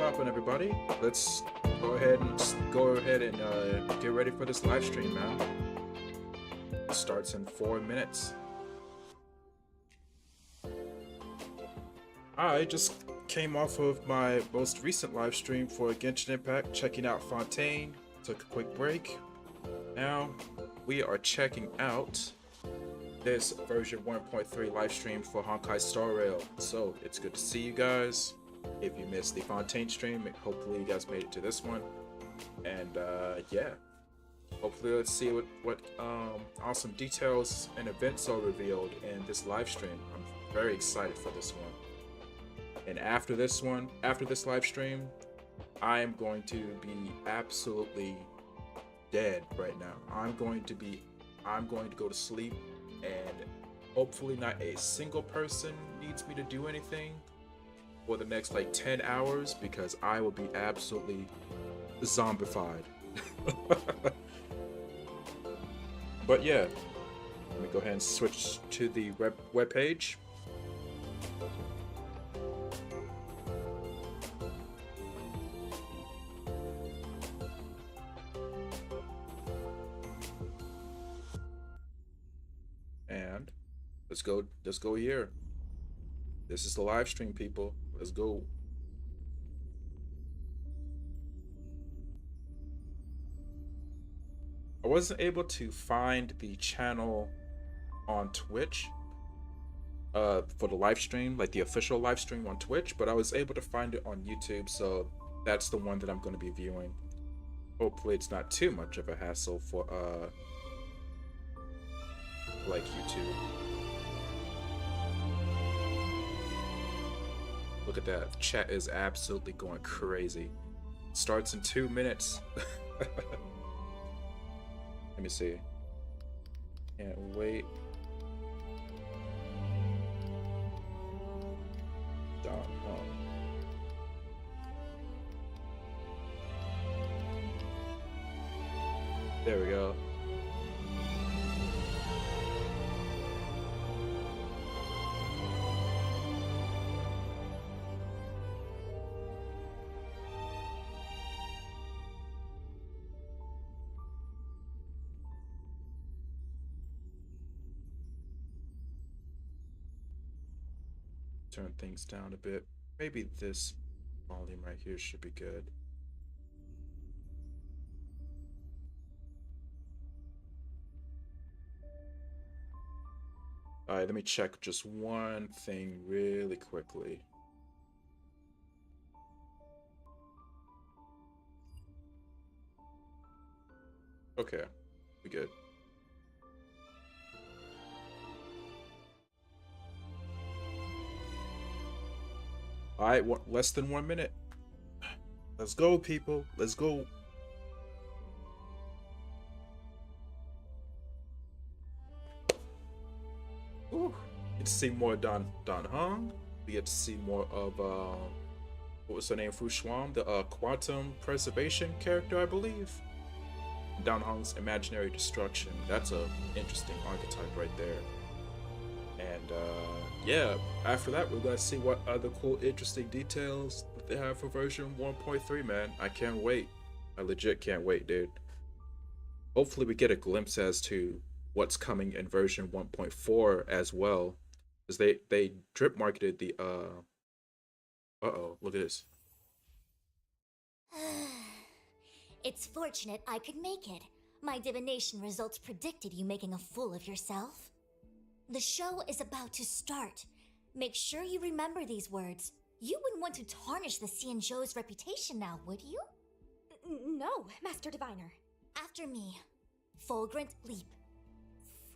poppin', everybody? Let's go ahead and get ready for this live stream, man. It starts in 4 minutes. I just came off of my most recent live stream for Genshin Impact, checking out Fontaine. Took a quick break. Now we are checking out this version 1.3 live stream for Honkai Star Rail. So it's good to see you guys. If you missed the Fontaine stream, hopefully you guys made it to this one. And yeah, hopefully let's see what awesome details and events are revealed in this live stream. I'm very excited for this one. And after this live stream, I am going to be absolutely dead right now. I'm going to go to sleep, and hopefully not a single person needs me to do anything for the next like 10 hours, because I will be absolutely zombified. But yeah, let me go ahead and switch to the web page. And let's go here. This is the live stream, people. Let's go. I wasn't able to find the channel on Twitch for the live stream, like the official live stream on Twitch, but I was able to find it on YouTube, so that's the one that I'm going to be viewing. Hopefully it's not too much of a hassle for like YouTube. Look at that. Chat is absolutely going crazy. Starts in 2 minutes. Let me see. Can't wait. There we go. Turn things down a bit. Maybe this volume right here should be good. Alright, let me check just one thing really quickly. Okay, we good. Alright, less than 1 minute. Let's go, people. Let's go. Ooh. Get to see more Dan Hong. We get to see more of what was her name? Fu Shuang, the quantum preservation character, I believe. Dan Hong's imaginary destruction. That's a interesting archetype right there. And yeah, after that we're gonna see what other cool, interesting details that they have for version 1.3, man. I can't wait. I legit can't wait, dude. Hopefully we get a glimpse as to what's coming in version 1.4 as well, because they drip marketed the uh-oh, look at this. It's fortunate I could make it. My divination results predicted you making a fool of yourself. The show is about to start. Make sure you remember these words. You wouldn't want to tarnish the Xianzhou's reputation now, would you? No, Master Diviner. After me. Fulgurant Leap.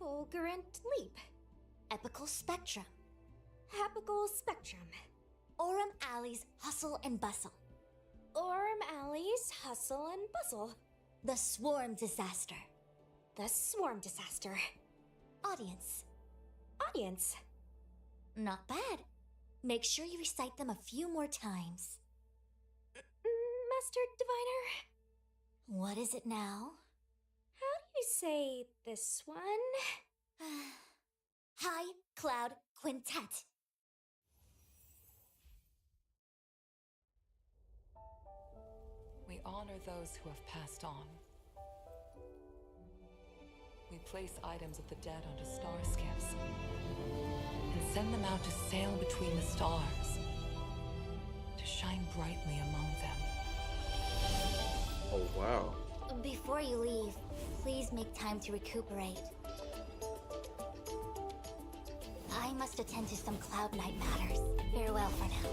Fulgurant Leap. Epical Spectrum. Apical Spectrum. Aurum Alley's Hustle and Bustle. Aurum Alley's Hustle and Bustle. The Swarm Disaster. The Swarm Disaster. Audience. Audience. Not bad. Make sure you recite them a few more times. Master Diviner? What is it now? How do you say this one? High Cloud Quintet. We honor those who have passed on. We place items of the dead onto star skiffs and send them out to sail between the stars, to shine brightly among them. Oh, wow. Before you leave, please make time to recuperate. I must attend to some Cloud Knight matters. Farewell for now.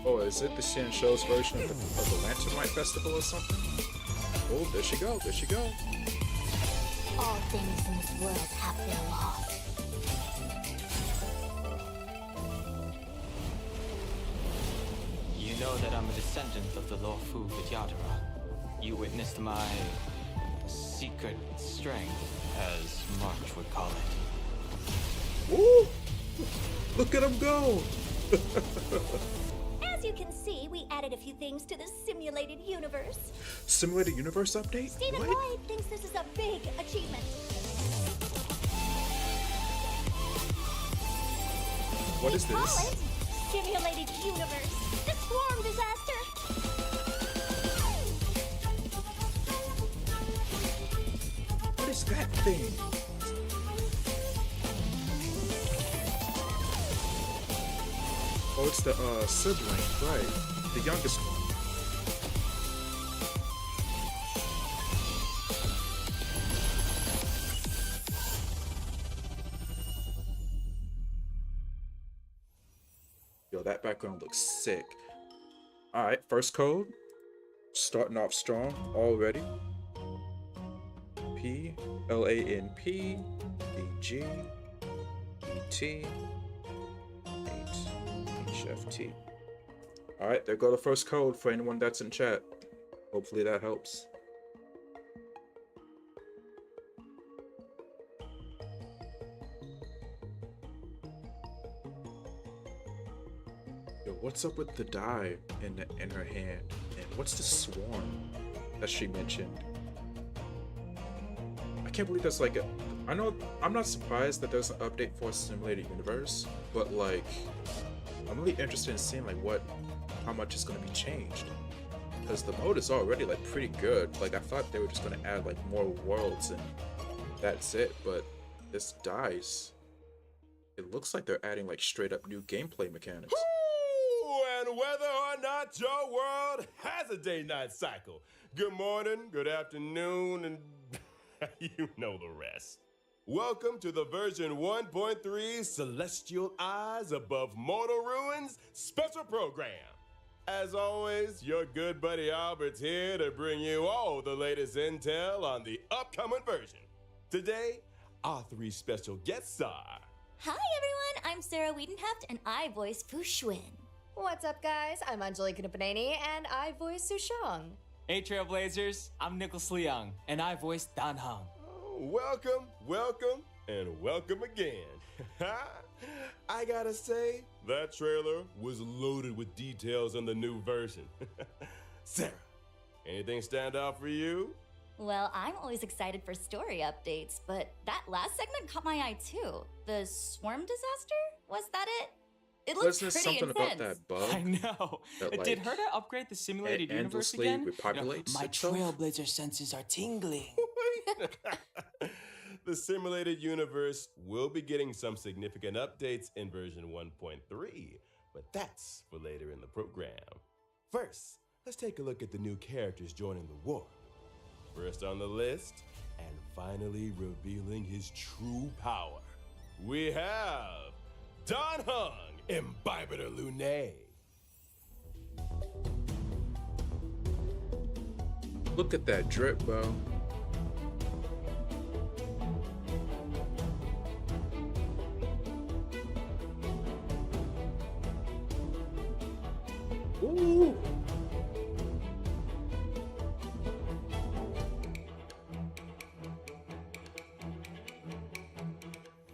Oh, is it the Shan Show's version of the Lantern Light Festival or something? Oh, there she go, there she go. All things in this world have their laws. You know that I'm a descendant of the lawful Vidyadhara. You witnessed my secret strength, as March would call it. Woo! Look at him go! As you can see, we added a few things to the simulated universe. Simulated universe update? Stephen What? Lloyd thinks this is a big achievement. What is Call this? it simulated universe. The swarm disaster. What is that thing? Oh, it's the sibling, right? The youngest one. Yo, that background looks sick. Alright, first code. Starting off strong already. PLANP EGET 8HFT. Alright, there go the first code for anyone that's in chat. Hopefully that helps. Yo, what's up with the die in her hand? And what's the swarm that she mentioned? I can't believe that's like a... I know, I'm not surprised that there's an update for Simulated Universe, but like, I'm really interested in seeing like how much is going to be changed. Because the mode is already like pretty good. Like I thought they were just going to add like more worlds and that's it, but this dice, it looks like they're adding like straight up new gameplay mechanics. And whether or not your world has a day-night cycle, good morning, good afternoon, and you know the rest. Welcome to the version 1.3 Celestial Eyes Above Mortal Ruins special program. As always, your good buddy Albert's here to bring you all the latest intel on the upcoming version. Today, our three special guests are... Hi everyone, I'm Sarah Wiedenheft and I voice Fu Xuan. What's up, guys? I'm Anjali Kunapaneni, and I voice Sushang. Hey Trailblazers, I'm Nicholas Leung, and I voice Dan Hung. Oh, welcome, welcome, and welcome again. I gotta say, that trailer was loaded with details on the new version. Sarah, anything stand out for you? Well, I'm always excited for story updates, but that last segment caught my eye too. The swarm disaster? Was that it? It looks Wasn't there pretty something intense. about that bug? I know. That, Did like, her to upgrade the simulated universe endlessly again? repopulates my itself? Trailblazer senses are tingling. The simulated universe will be getting some significant updates in version 1.3, but that's for later in the program. First, let's take a look at the new characters joining the war. First on the list, and finally revealing his true power, we have Dan Hung, Imbibiter Lunae. Look at that drip, bro. Ooh.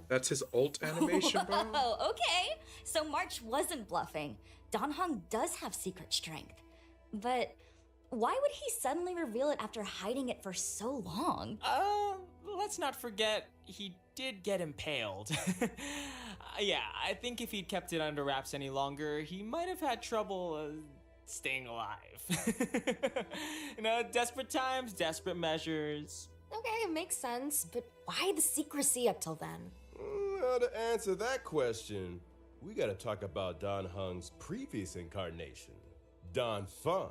That's his ult animation, bro? Oh, okay. So March wasn't bluffing. Dan Hong does have secret strength. But why would he suddenly reveal it after hiding it for so long? Let's not forget, he did get impaled. Yeah, I think if he'd kept it under wraps any longer, he might have had trouble staying alive. You know, desperate times, desperate measures. Okay, it makes sense, but why the secrecy up till then? Well, to answer that question, we gotta talk about Dan Heng's previous incarnation, Dan Feng,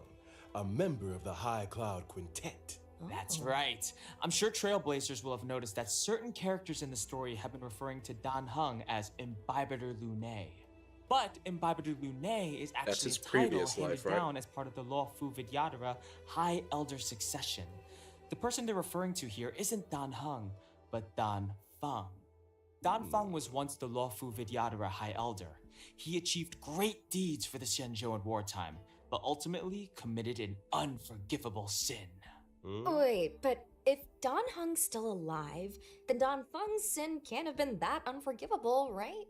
a member of the High Cloud Quintet. That's right. I'm sure Trailblazers will have noticed that certain characters in the story have been referring to Dan Heng as Imbibitor Lunae. But Imbibitor Lunae is That's actually his a title previous handed life, right? down as part of the Lawfu Vidyadhara High Elder succession. The person they're referring to here isn't Dan Heng, but Dan Feng. Dan Feng was once the Lawfu Vidyadhara High Elder. He achieved great deeds for the Xianzhou in wartime, but ultimately committed an unforgivable sin. Wait, but if Dan Heng's still alive, then Dan Feng's sin can't have been that unforgivable, right?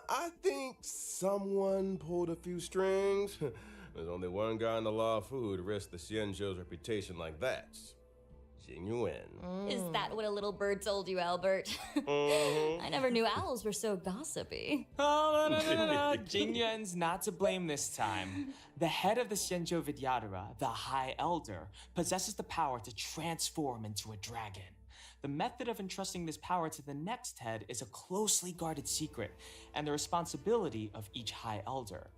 I think someone pulled a few strings. There's only one guy in the Law Fu to risk the Xianzhou's reputation like that. Jing Yuan. Is that what a little bird told you, Albert? I never knew owls were so gossipy. Oh, no. Jing Yuan's not to blame this time. The head of the Xianzhou Vidyadhara, the High Elder, possesses the power to transform into a dragon. The method of entrusting this power to the next head is a closely guarded secret, and the responsibility of each High Elder.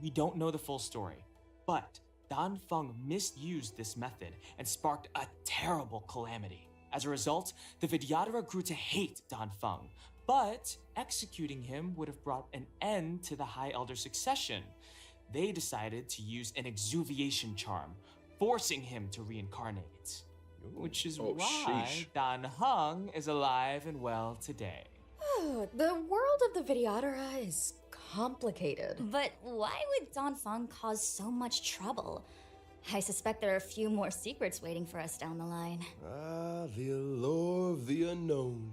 We don't know the full story, but Dan Feng misused this method and sparked a terrible calamity. As a result, the Vidyadhara grew to hate Dan Feng, but executing him would have brought an end to the High Elder succession. They decided to use an exuviation charm, forcing him to reincarnate. Which is why sheesh. Dan Heng is alive and well today. The world of the Vidyadhara is complicated. But why would Dan Feng cause so much trouble? I suspect there are a few more secrets waiting for us down the line. Ah, the allure of the unknown.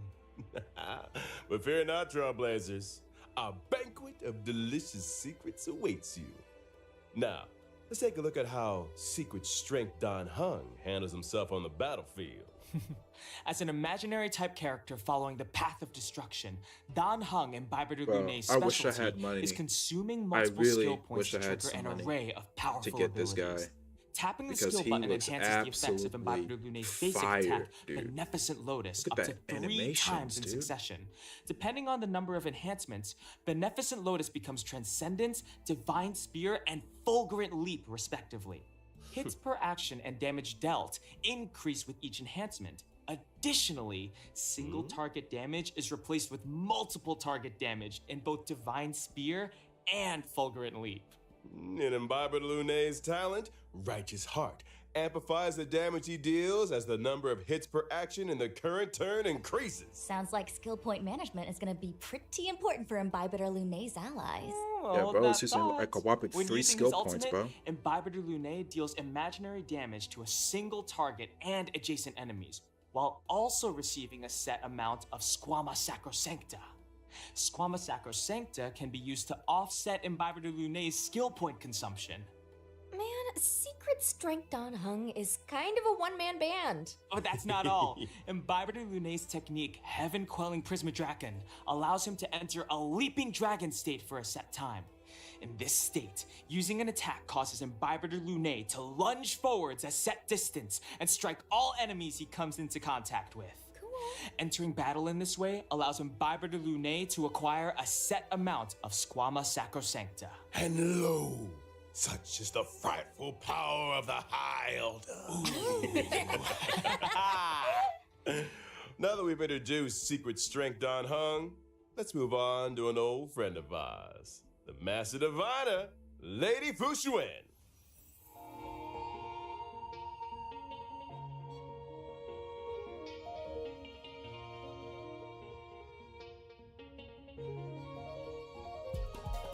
But fear not, Trailblazers. A banquet of delicious secrets awaits you. Now, let's take a look at how secret strength Dan Heng handles himself on the battlefield. As an imaginary type character following the path of destruction, Dan Heng Imbibitor Bro, Lunae's I wish I had specialty money. is consuming multiple really skill points wish to I had trigger some an money array of powerful to get this abilities. guy, Tapping the because skill he button looks enhances the effects of Imbibitor absolutely Lunae's basic fire, attack, dude. Beneficent Lotus, Look up at to that 3 animations, times in dude. succession. Depending on the number of enhancements, Beneficent Lotus becomes Transcendence, Divine Spear, and Fulgurant Leap, respectively. Hits per action and damage dealt increase with each enhancement. Additionally, single target damage is replaced with multiple target damage in both Divine Spear and Fulgurant Leap. In Imbibitor Lunae's talent, Righteous Heart amplifies the damage he deals as the number of hits per action in the current turn increases. Sounds like skill point management is gonna be pretty important for Imbibitor Lunae's allies. Yeah, Hold bro, that he's using thought. like a whopping When 3 using skill his points, bro. ultimate, Imbibitor Lunae deals imaginary damage to a single target and adjacent enemies, while also receiving a set amount of Squama Sacrosancta. Squama Sacrosancta can be used to offset Imbibitor Lunae's skill point consumption. Man, Secret Strength Dan Heng is kind of a one-man band. Oh, that's not all. Imbibitor Lunae's technique, Heaven Quelling Prismadraken, allows him to enter a leaping dragon state for a set time. In this state, using an attack causes Imbibitor Lunae to lunge forwards a set distance and strike all enemies he comes into contact with. Cool. Entering battle in this way allows Imbibitor Lunae to acquire a set amount of Squama Sacrosancta. And lo, such is the frightful power of the High Elder. Now that we've introduced Secret Strength Dan Heng, let's move on to an old friend of ours, the Master Diviner, Lady Fu Xuan.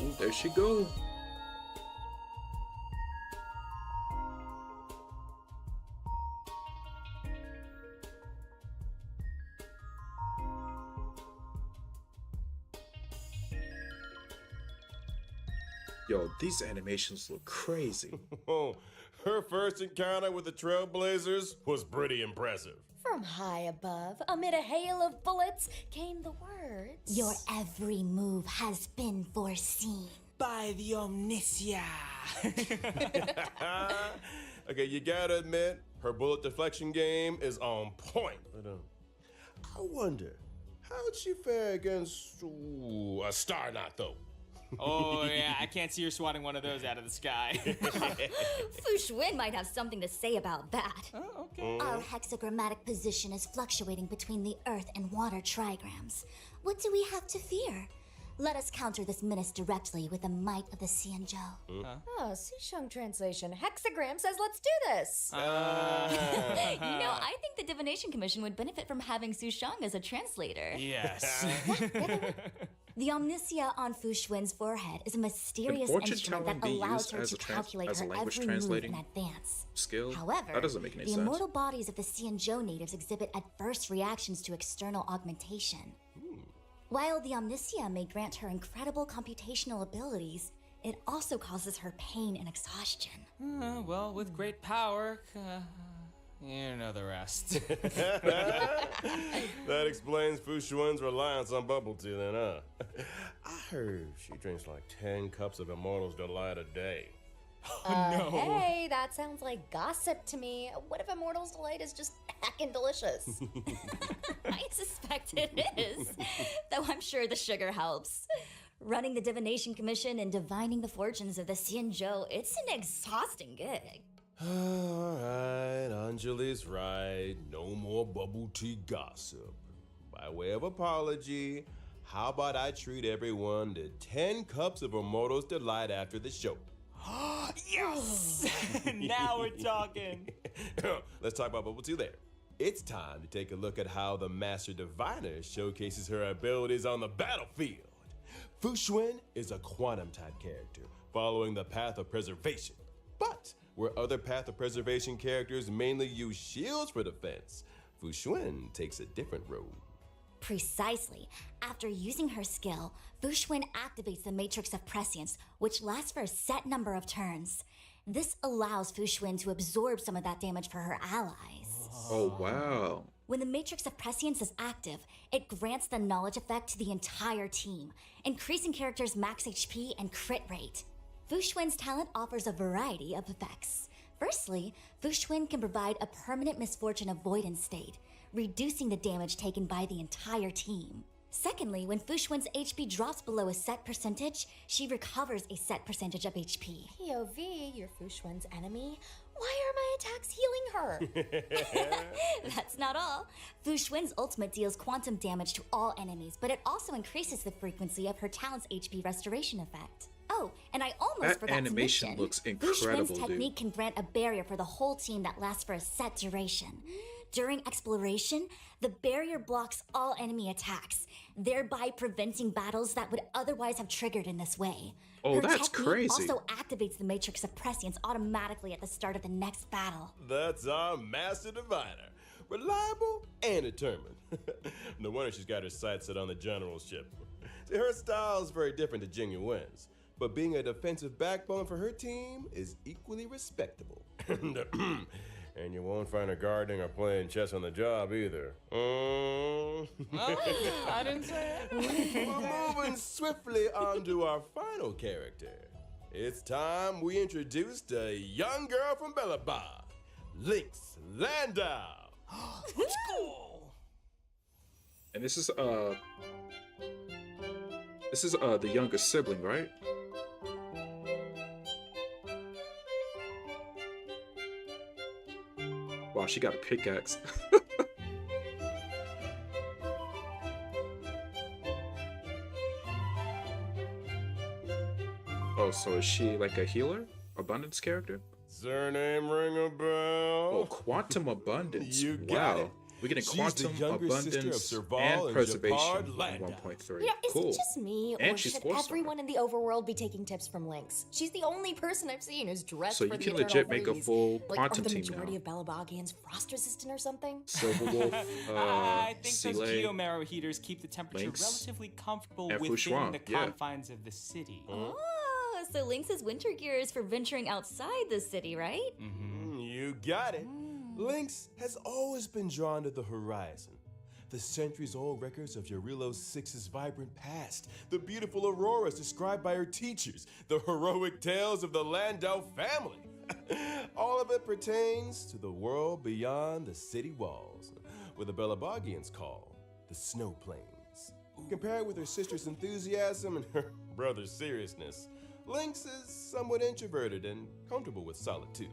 Ooh, there she go. Yo, these animations look crazy. Oh, her first encounter with the Trailblazers was pretty impressive. From high above, amid a hail of bullets, came the words. Your every move has been foreseen. By the Omniscia. Okay, you gotta admit, her bullet deflection game is on point. But, I wonder, how'd she fare against a Star Knot, though? Oh, yeah, I can't see her swatting one of those out of the sky. Fu Xuan might have something to say about that. Oh, okay. Our hexagrammatic position is fluctuating between the earth and water trigrams. What do we have to fear? Let us counter this menace directly with the might of the Xianzhou. Oh, Susheng translation. Hexagram says let's do this. You know, I think the Divination Commission would benefit from having Su Shang as a translator. Yes. The omniscia on Fu Xuan's forehead is a mysterious Can fortune instrument that telling be allows used her as to a calculate as a her language every move translating in advance. skill? However, That doesn't make any the sense. immortal bodies of the Xianzhou natives exhibit adverse reactions to external augmentation. While the omniscia may grant her incredible computational abilities, it also causes her pain and exhaustion. Well, with great power, you know the rest. That explains Fu Xuan's reliance on bubble tea, then, huh? I heard she drinks like 10 cups of Immortal's Delight a day. Hey, that sounds like gossip to me. What if Immortal's Delight is just heckin' delicious? I suspect it is, though I'm sure the sugar helps. Running the Divination Commission and divining the fortunes of the Xianzhou, it's an exhausting gig. All right, Anjali's right. No more bubble tea gossip. By way of apology, how about I treat everyone to 10 cups of Immortal's Delight after the show? Yes! Now we're talking. Let's talk about bubble tea there. It's time to take a look at how the Master Diviner showcases her abilities on the battlefield. Fu Xuan is a quantum-type character, following the path of preservation. But where other path of preservation characters mainly use shields for defense, Fu Xuan takes a different road. Precisely. After using her skill, Fu Xuan activates the Matrix of Prescience, which lasts for a set number of turns. This allows Fu Xuan to absorb some of that damage for her allies. Oh, wow. When the Matrix of Prescience is active, it grants the knowledge effect to the entire team, increasing characters' max HP and crit rate. Fu Xuan's talent offers a variety of effects. Firstly, Fu Xuan can provide a permanent misfortune avoidance state, reducing the damage taken by the entire team. Secondly, when Fu Xuan's HP drops below a set percentage, she recovers a set percentage of HP. POV, you're Fu Xuan's enemy. Why are my attacks healing her? That's not all. Fu Xuan's ultimate deals quantum damage to all enemies, but it also increases the frequency of her talent's HP restoration effect. Oh, and I almost That forgot animation to mention, looks Fu incredible, Xuan's dude. technique can grant a barrier for the whole team that lasts for a set duration. During exploration, the barrier blocks all enemy attacks, thereby preventing battles that would otherwise have triggered in this way. Oh, Her that's technique crazy. also activates the Matrix of Prescience automatically at the start of the next battle. That's our Master Diviner. Reliable and determined. No wonder she's got her sights set on the generalship. See, her style is very different to Jing Yuan's, but being a defensive backbone for her team is equally respectable. And you won't find her gardening or playing chess on the job either. Well, I didn't say it. We're moving swiftly on to our final character. It's time we introduced a young girl from Bellaba, Lynx Landau. Let's go. And this is the youngest sibling, right? Wow, she got a pickaxe. Oh, so is she like a healer? Abundance character? Does her name ring a bell? Oh, quantum abundance. You got wow. it. We're getting She's quantum the younger sister of abundance Serval and and preservation Japard in Landau. 1.3. You know, is Cool. it just me, And or she's should four-star. everyone in the overworld be taking tips from Lynx? She's the only person I've seen who's dressed So for you the can eternal legit make a freeze. full Like, quantum are the team majority now. of Belabagians frost resistant or something? Silver Wolf, I think Seele, those Geomaro heaters keep the temperature Lynx, relatively comfortable and within Fushuang, the yeah. confines of the city. Oh, so Lynx's winter gear is for venturing outside the city, right? You got it. Lynx has always been drawn to the horizon, the centuries-old records of Eurilo 6's vibrant past, the beautiful auroras described by her teachers, the heroic tales of the Landau family. All of it pertains to the world beyond the city walls, where the Belabagians call the Snow Plains. Compared with her sister's enthusiasm and her brother's seriousness, Lynx is somewhat introverted and comfortable with solitude.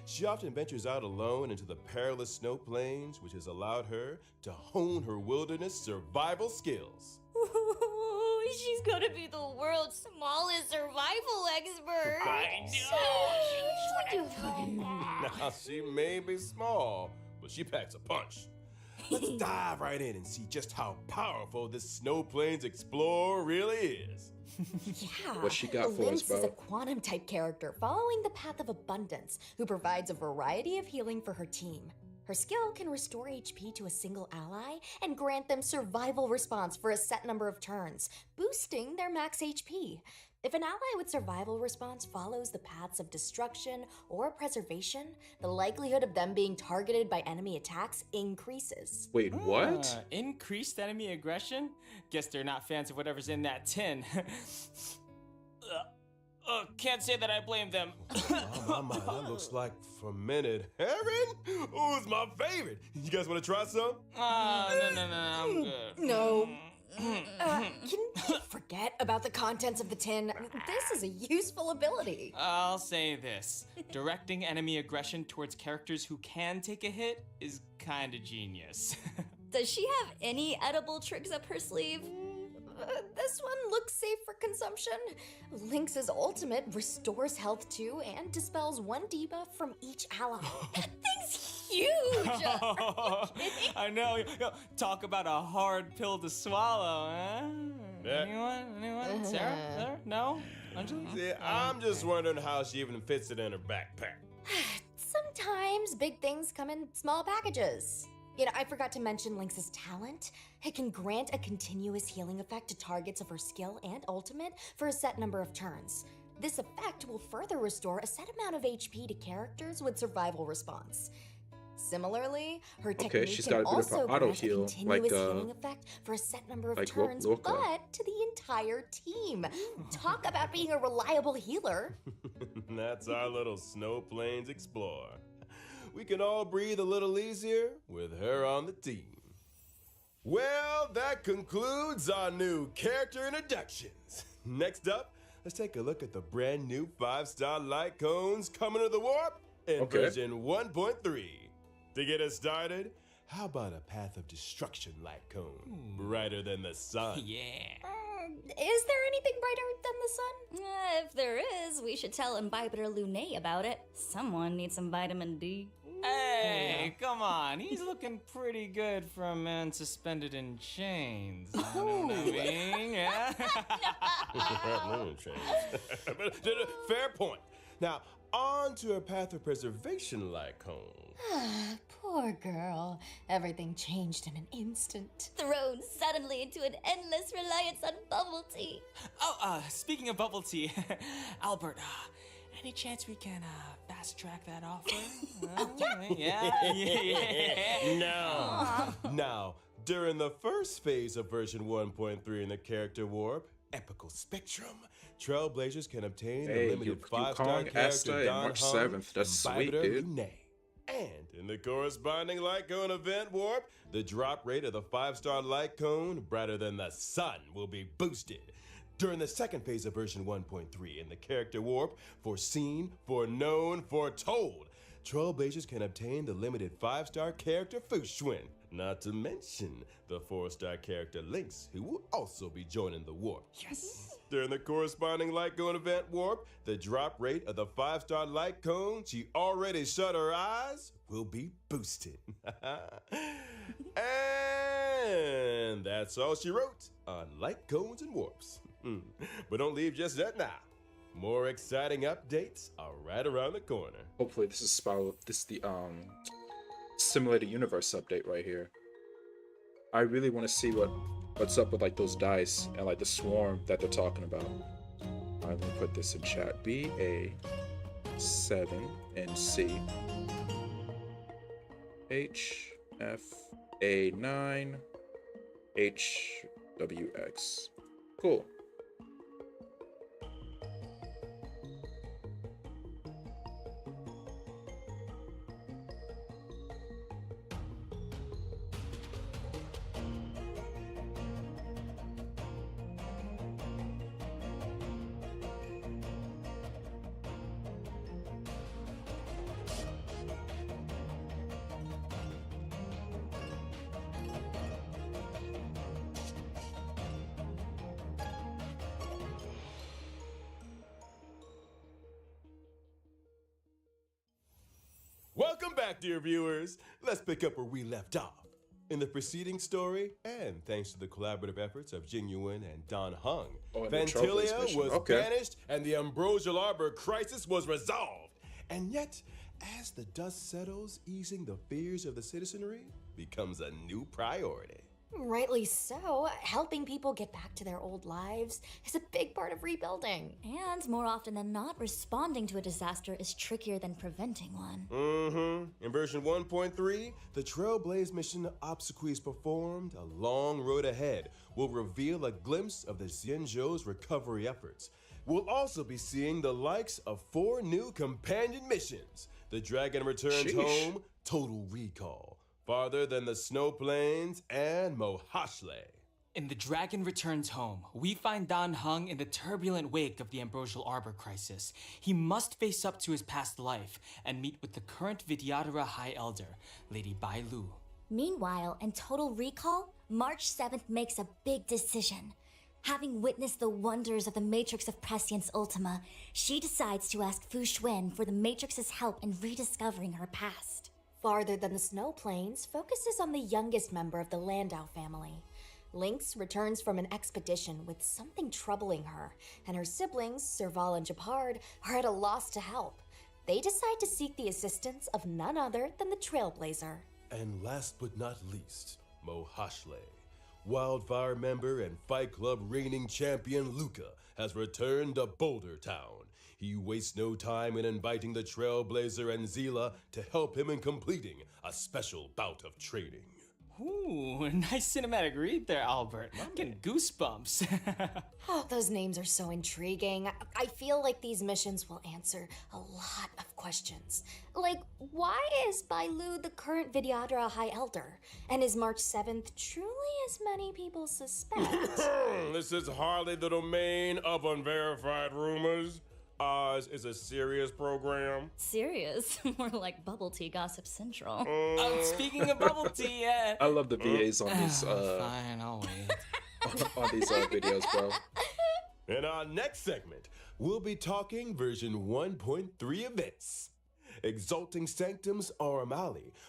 She often ventures out alone into the perilous snow plains, which has allowed her to hone her wilderness survival skills. Ooh, she's gonna be the world's smallest survival expert. Now, she may be small, but she packs a punch. Let's dive right in and see just how powerful this Snow Plains Explorer really is. Yeah. What she got for us, Lynx is a bro? quantum type character following the path of abundance who provides a variety of healing for her team. Her skill can restore HP to a single ally and grant them survival response for a set number of turns, boosting their max HP. If an ally with survival response follows the paths of destruction or preservation, the likelihood of them being targeted by enemy attacks increases. Wait, what? Increased enemy aggression? Guess they're not fans of whatever's in that tin. Can't say that I blame them. My, that looks like fermented herring? Ooh, it's my favorite. You guys want to try some? No, I'm good. No. Can you forget about the contents of the tin? This is a useful ability. I'll say this. Directing enemy aggression towards characters who can take a hit is kinda genius. Does she have any edible tricks up her sleeve? This one looks safe for consumption. Lynx's ultimate restores health too and dispels one debuff from each ally. That thing's huge! I know. Yo, talk about a hard pill to swallow, huh? Yeah. Anyone? Sarah? No? Anjali? See, I'm just wondering how she even fits it in her backpack. Sometimes big things come in small packages. You know, I forgot to mention Lynx's talent. It can grant a continuous healing effect to targets of her skill and ultimate for a set number of turns. This effect will further restore a set amount of HP to characters with survival response. Similarly, her technique she's can got a bit of also an auto grant heal, a continuous like, healing effect for a set number of like turns, Loka. but to the entire team. Talk about being a reliable healer. That's our little Snow Plains Explorer. We can all breathe a little easier with her on the team. Well, that concludes our new character introductions. Next up, let's take a look at the brand new 5-star light cones coming to the warp in version 1.3. To get us started, how about a path of destruction light cone, brighter than the sun? Yeah. Is there anything brighter than the sun? If there is, we should tell Imbibitor Lunae about it. Someone needs some vitamin D. Hey, come on. He's looking pretty good for a man suspended in chains. You know what I mean? Yeah? Fair point. Now, on to a path of preservation light cone. Poor girl. Everything changed in an instant. Thrown suddenly into an endless reliance on bubble tea. Oh, speaking of bubble tea, Albert, any chance we can fast track that offer? Yeah. No. Now, during the first phase of version 1.3 in the character warp, Epical Spectrum, Trailblazers can obtain the limited 5-star character Don March Hung 7th. That's sweet, Imbibitor dude. Lunae. And in the corresponding light cone event warp, the drop rate of the 5-star light cone, brighter than the sun, will be boosted. During the second phase of version 1.3 in the character warp, foreseen, foreknown, foretold, Trailblazers can obtain the limited 5-star character Fushwin, not to mention the 4-star character Lynx, who will also be joining the warp. Yes. During the corresponding light cone event warp, the drop rate of the 5-star light cone she already shut her eyes will be boosted. And that's all she wrote on light cones and warps. But don't leave just yet now. More exciting updates are right around the corner. Hopefully this is the simulated universe update right here. I really want to see what's up with like those dice and like the swarm that they're talking about. I'm gonna put this in chat. BA7 and C HFA9 HWX. Cool. Welcome back, dear viewers. Let's pick up where we left off. In the preceding story, and thanks to the collaborative efforts of Jingyuan and Dan Heng, Oh, and the Vantilia Trailblaze mission. was Okay. banished and the Ambrosial Arbor crisis was resolved. And yet, as the dust settles, easing the fears of the citizenry becomes a new priority. Rightly so. Helping people get back to their old lives is a big part of rebuilding. And more often than not, responding to a disaster is trickier than preventing one. In version 1.3, the Trailblaze mission obsequies performed, a long road ahead will reveal a glimpse of the Xianzhou's recovery efforts. We'll also be seeing the likes of 4 new companion missions. The Dragon Returns Sheesh. Home, Total Recall, Farther Than the Snow Plains, and Mohashle. In The Dragon Returns Home, we find Dan Heng in the turbulent wake of the Ambrosial Arbor crisis. He must face up to his past life and meet with the current Vidyadhara High Elder, Lady Bai Lu. Meanwhile, in Total Recall, March 7th makes a big decision. Having witnessed the wonders of the Matrix of Prescience Ultima, she decides to ask Fu Xuan for the Matrix's help in rediscovering her past. Farther Than the Snow Plains focuses on the youngest member of the Landau family. Lynx returns from an expedition with something troubling her, and her siblings, Serval and Japard, are at a loss to help. They decide to seek the assistance of none other than the Trailblazer. And last but not least, Mohashle. Wildfire member and Fight Club reigning champion Luca has returned to Boulder Town. He wastes no time in inviting the Trailblazer and Zila to help him in completing a special bout of training. Ooh, nice cinematic read there, Albert. I'm getting goosebumps. Oh, those names are so intriguing. I feel like these missions will answer a lot of questions. Like, why is Bai Lu the current Vidyadhara High Elder? And is March 7th truly as many people suspect? This is hardly the domain of unverified rumors. Ours is a serious program. Serious? More like bubble tea gossip central. Speaking of bubble tea, I love the VAs on these fine, I'll wait. on these videos, bro. In our next segment, we'll be talking version 1.3 events. Exalting Sanctum's Aurum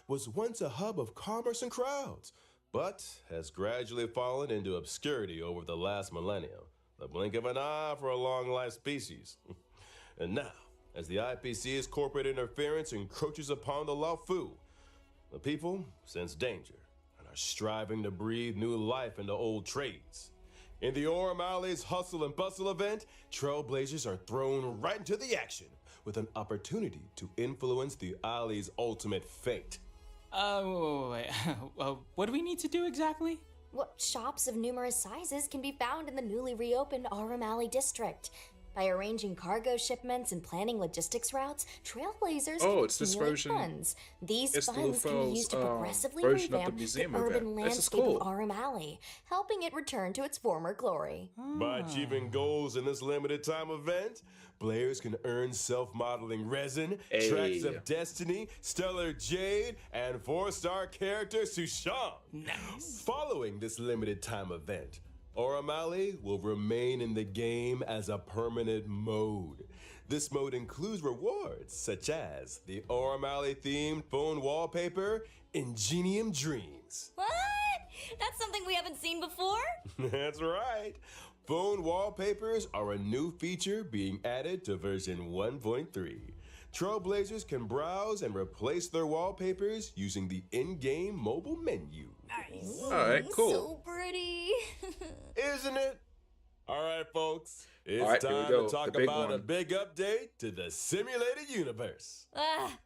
was once a hub of commerce and crowds, but has gradually fallen into obscurity over the last millennium. The blink of an eye for a long-life species. And now, as the IPC's corporate interference encroaches upon the Laofu, the people sense danger and are striving to breathe new life into old trades. In the Aurum Alley's Hustle and Bustle event, Trailblazers are thrown right into the action with an opportunity to influence the alley's ultimate fate. Wait. What do we need to do exactly? What shops of numerous sizes can be found in the newly reopened Aurum Alley district. By arranging cargo shipments and planning logistics routes, Trailblazers Oh, it's this accumulate version. funds. These It's the funds can be Lufo's, used to progressively version of the revamp the museum urban event. This is landscape cool. of Aurum Alley, helping it return to its former glory. By achieving goals in this limited time event, players can earn self-modeling resin, tracks Hey. of destiny, stellar jade, and 4-star character Sushan. Nice. Following this limited time event, Aurum Alley will remain in the game as a permanent mode. This mode includes rewards such as the Aurum Alley themed phone wallpaper, Ingenium Dreams. What? That's something we haven't seen before? That's right. Phone wallpapers are a new feature being added to version 1.3. Trailblazers can browse and replace their wallpapers using the in-game mobile menu. All right, cool. So pretty. Isn't it? All right, folks. It's All right, here we time go. to talk The big about a one. big update to the simulated universe.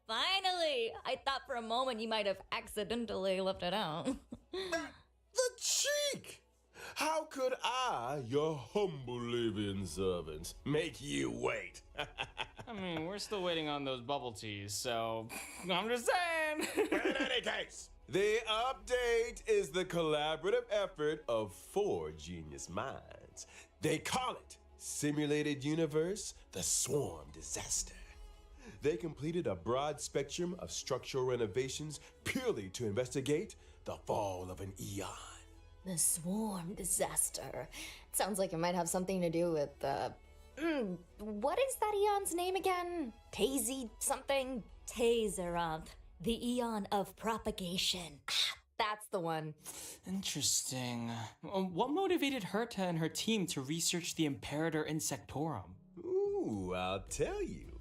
Finally! I thought for a moment you might have accidentally left it out. The cheek! How could I, your humble living servant, make you wait? I mean, we're still waiting on those bubble teas, so I'm just saying. In any case, the update is the collaborative effort of 4 genius minds. They call it Simulated Universe, the Swarm Disaster. They completed a broad spectrum of structural renovations purely to investigate the fall of an eon. The swarm disaster. Sounds like it might have something to do with what is that eon's name again? Tazy something? Tazeroth, the eon of propagation. That's the one. Interesting. What motivated Herta and her team to research the Imperator Insectorum? Ooh, I'll tell you.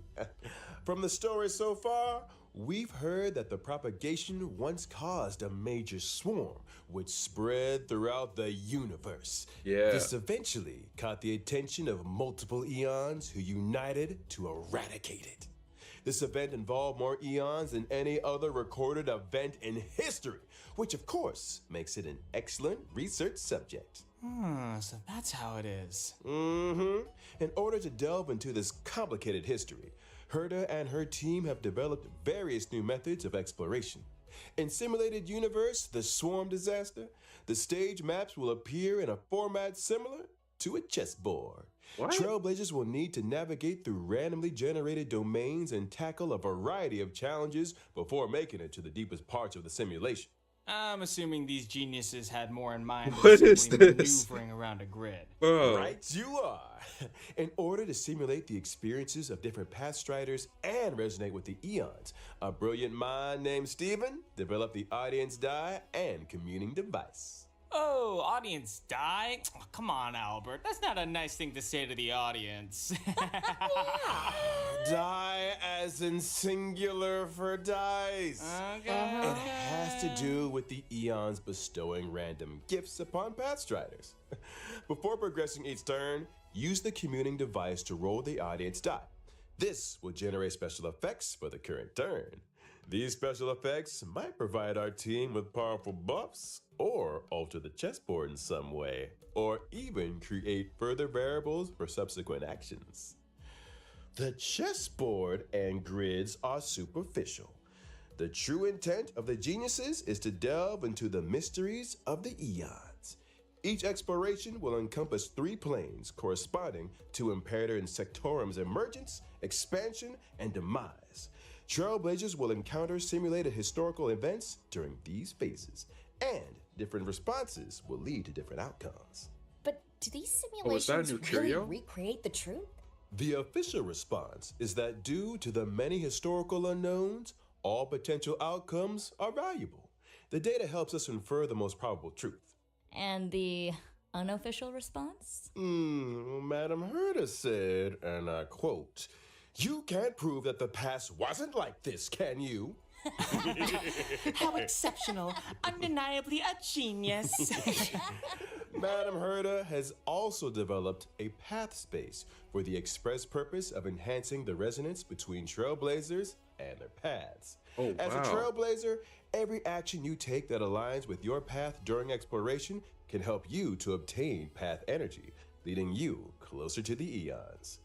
From the story so far, we've heard that the propagation once caused a major swarm, which spread throughout the universe. Yeah. This eventually caught the attention of multiple eons who united to eradicate it. This event involved more eons than any other recorded event in history, which of course makes it an excellent research subject. So that's how it is. In order to delve into this complicated history, Herta and her team have developed various new methods of exploration. In Simulated Universe, the Swarm Disaster, the stage maps will appear in a format similar to a chessboard. What? Trailblazers will need to navigate through randomly generated domains and tackle a variety of challenges before making it to the deepest parts of the simulation. I'm assuming these geniuses had more in mind What than is simply this? maneuvering around a grid. Bro. Right, you are. In order to simulate the experiences of different pathstriders and resonate with the eons, a brilliant mind named Steven developed the audience die and communing device. Oh, audience die? Oh, come on, Albert. That's not a nice thing to say to the audience. Die as in singular for dice. Okay. It has to do with the eons bestowing random gifts upon pathstriders. Before progressing each turn, use the communing device to roll the audience die. This will generate special effects for the current turn. These special effects might provide our team with powerful buffs, or alter the chessboard in some way, or even create further variables for subsequent actions. The chessboard and grids are superficial. The true intent of the geniuses is to delve into the mysteries of the eons. Each exploration will encompass 3 planes corresponding to Imperator Insectorum's emergence, expansion, and demise. Trailblazers will encounter simulated historical events during these phases, and different responses will lead to different outcomes. But do these is that a simulations new really curio? recreate the truth? The official response is that due to the many historical unknowns, all potential outcomes are valuable. The data helps us infer the most probable truth. And the unofficial response? Madam Herta said, and I quote, "You can't prove that the past wasn't like this, can you?" How exceptional. Undeniably a genius. Madam Herta has also developed a path space for the express purpose of enhancing the resonance between trailblazers and their paths. Oh, As a wow. trailblazer, every action you take that aligns with your path during exploration can help you to obtain path energy, leading you closer to the eons.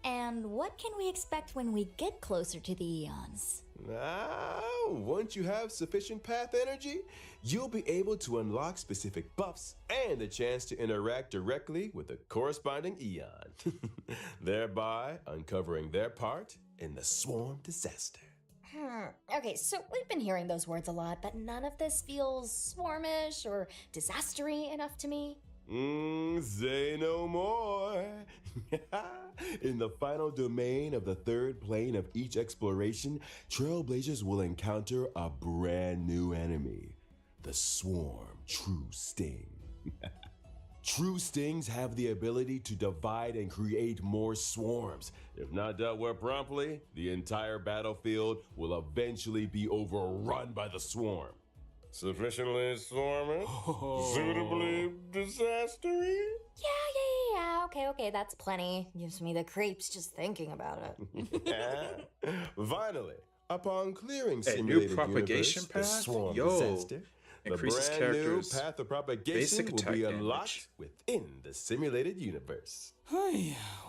And what can we expect when we get closer to the eons? Now, once you have sufficient path energy, you'll be able to unlock specific buffs and a chance to interact directly with the corresponding eon, thereby uncovering their part in the swarm disaster. Okay, so we've been hearing those words a lot, but none of this feels swarmish or disastery enough to me. Say no more. In the final domain of the 3rd plane of each exploration, trailblazers will encounter a brand new enemy, the Swarm True Sting. True Stings have the ability to divide and create more swarms. If not dealt with promptly, the entire battlefield will eventually be overrun by the swarm. Sufficiently swarmy? Suitably disastery? Yeah, okay, that's plenty. Gives me the creeps just thinking about it. Finally, upon clearing That new simulated propagation universe, the path? swarm Yo. disaster, Increases the brand new characters' path of propagation basic will attack be damage. unlocked within the simulated universe.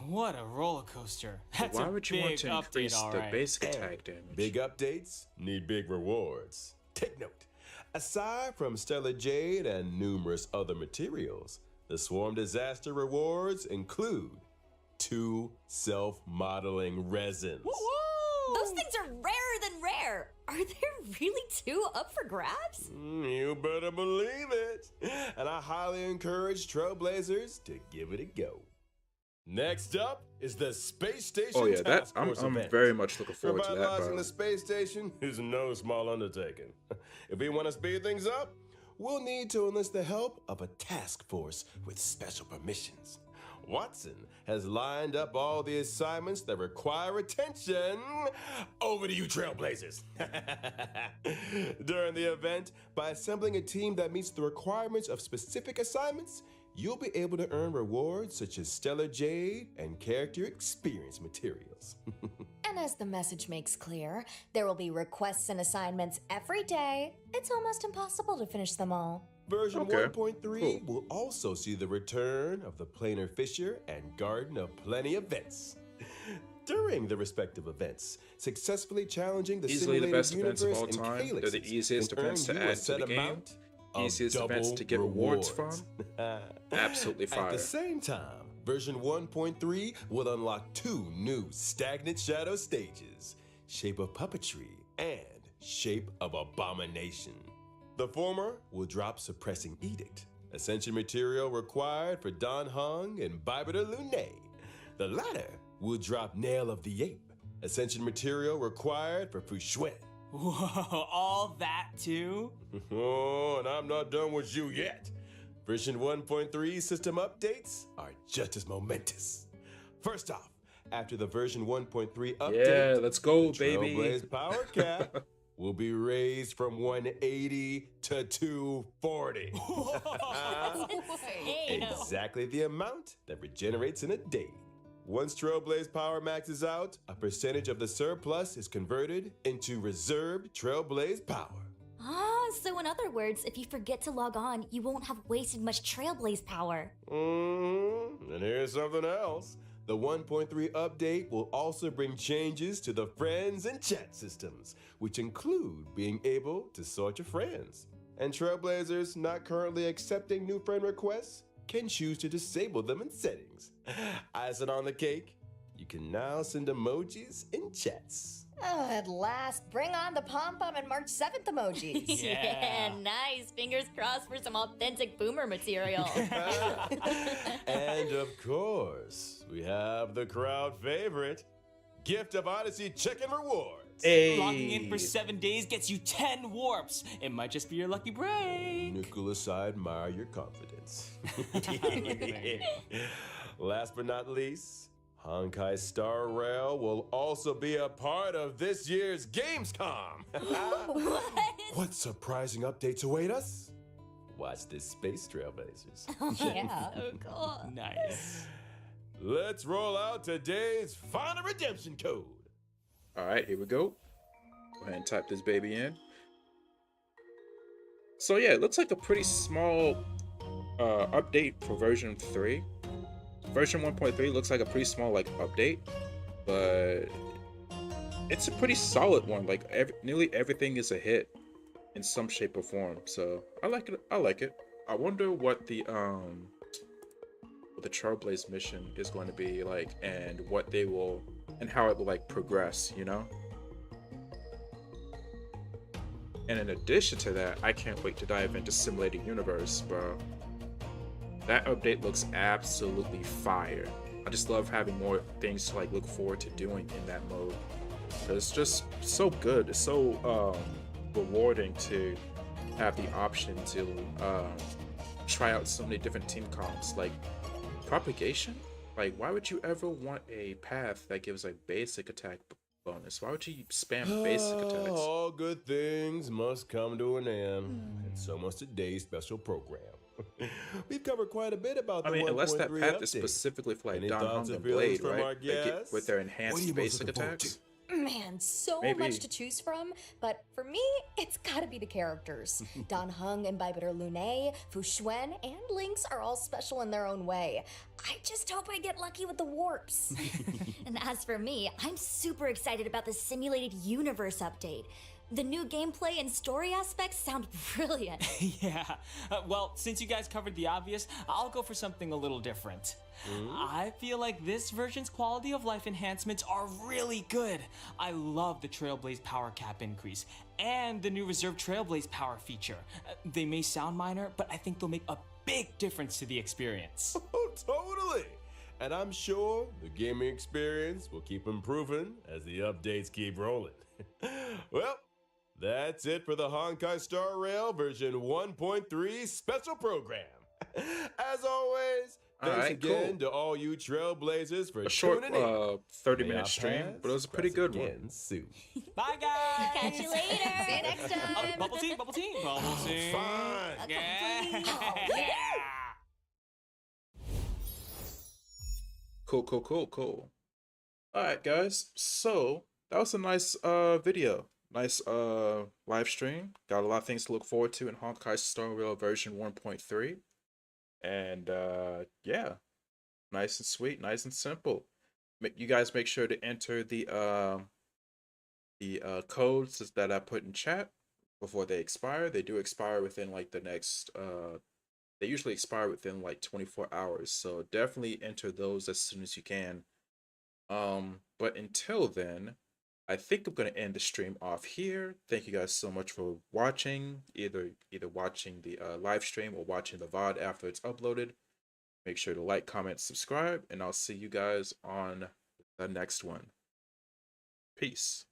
What a roller coaster. That's Why a would you want big to update, increase the alright. basic And attack damage? big updates need big rewards. Take note. Aside from Stellar Jade and numerous other materials, the Swarm Disaster rewards include 2 self-modeling resins. Those things are rarer than rare. Are there really 2 up for grabs? You better believe it. And I highly encourage Trailblazers to give it a go. Next up is the Space Station Oh yeah, that Task I'm Force event. very much looking forward to that, Revitalizing bro. the space station is no small undertaking. If we want to speed things up, we'll need to enlist the help of a task force with special permissions. Watson has lined up all the assignments that require attention. Over to you, Trailblazers. During the event, by assembling a team that meets the requirements of specific assignments, you'll be able to earn rewards such as Stellar Jade and character experience materials. And as the message makes clear, there will be requests and assignments every day. It's almost impossible to finish them all. Version Okay, 1.3 cool. will also see the return of the Planar Fisher and Garden of Plenty events. During the respective events, successfully challenging the Easily the simulated best events of universe all and time. They're the calyxes easiest can events to earn you add a to set the game. amount of Easiest events double to get rewards rewards. Absolutely At fire. the same time, version 1.3 will unlock 2 new stagnant shadow stages, Shape of Puppetry and Shape of Abomination. The former will drop Suppressing Edict, Ascension material required for Don Hung and Bibiter Lune. The latter will drop Nail of the Ape, Ascension material required for Fushui. Whoa, all that too? Oh, and I'm not done with you yet. Version 1.3 system updates are just as momentous. First off, after the version 1.3 update, Yeah, let's go, the baby. Trailblaze power cap will be raised from 180 to 240. Exactly the amount that regenerates in a day. Once Trailblaze power maxes out, a percentage of the surplus is converted into reserved Trailblaze power. Ah, so in other words, if you forget to log on, you won't have wasted much Trailblaze power. And here's something else. The 1.3 update will also bring changes to the friends and chat systems, which include being able to sort your friends. And Trailblazers not currently accepting new friend requests can choose to disable them in settings. Icing on the cake, you can now send emojis in chats. Oh, at last, bring on the pom-pom and March 7th emojis. Yeah. Nice. Fingers crossed for some authentic boomer material. And of course, we have the crowd favorite, Gift of Odyssey Chicken Rewards. Hey. Logging in for 7 days gets you 10 warps. It might just be your lucky break. Nicholas, I admire your confidence. Last but not least, Honkai Star Rail will also be a part of this year's Gamescom. What surprising updates await us? Watch this space, Trailblazers. Yeah. Oh, cool. Nice. Let's roll out today's final redemption code. All right, here we go. Go ahead and type this baby in. So yeah, it looks like a pretty small update for version 3. Version 1.3 looks like a pretty small update, but it's a pretty solid one. Like nearly everything is a hit in some shape or form. So I like it. I like it. I wonder what the Trailblaze mission is going to be like, and what they will, and how it will progress, you know. And in addition to that, I can't wait to dive into Simulated Universe, bro. That update looks absolutely fire. I just love having more things to look forward to doing in that mode. It's just so good. It's so rewarding to have the option to try out so many different team comps. Like propagation. Why would you ever want a path that gives basic attack bonus? Why would you spam basic attacks? All good things must come to an end. And so must today's special program. We've covered quite a bit about the 1.3 unless that path is update. specifically for Any Don thoughts Hung and and Blade, feelings from our right? With guests? their What are you enhanced most basic looking forward attacks. to? Man, so Maybe. much to choose from, but for me, it's gotta be the characters. Dan Heng and Baibuder Lune, Fu Xuan, and Lynx are all special in their own way. I just hope I get lucky with the warps. And as for me, I'm super excited about the simulated universe update. The new gameplay and story aspects sound brilliant. Yeah. Well, since you guys covered the obvious, I'll go for something a little different. I feel like this version's quality of life enhancements are really good. I love the Trailblaze power cap increase and the new Reserve Trailblaze power feature. They may sound minor, but I think they'll make a big difference to the experience. Oh, totally. And I'm sure the gaming experience will keep improving as the updates keep rolling. Well, that's it for the Honkai Star Rail version 1.3 special program. As always, thanks Alright, again cool. to all you Trailblazers for A short tuning in. 30-minute May our stream, paths but it was a pretty cross good one. again soon. Bye, guys. Catch you later. See you next time. Bubble tea, bubble tea, bubble tea. Fine. Yeah. Cool. Alright, guys. So, that was a nice video. Nice live stream. Got a lot of things to look forward to in Honkai Star Rail version 1.3. And yeah. Nice and sweet, nice and simple. You guys make sure to enter the codes that I put in chat before they expire. They do expire within like the next they usually expire within like 24 hours. So definitely enter those as soon as you can. But until then, I think I'm gonna end the stream off here. Thank you guys so much for watching, either watching the live stream or watching the VOD after it's uploaded. Make sure to like, comment, subscribe, and I'll see you guys on the next one. Peace.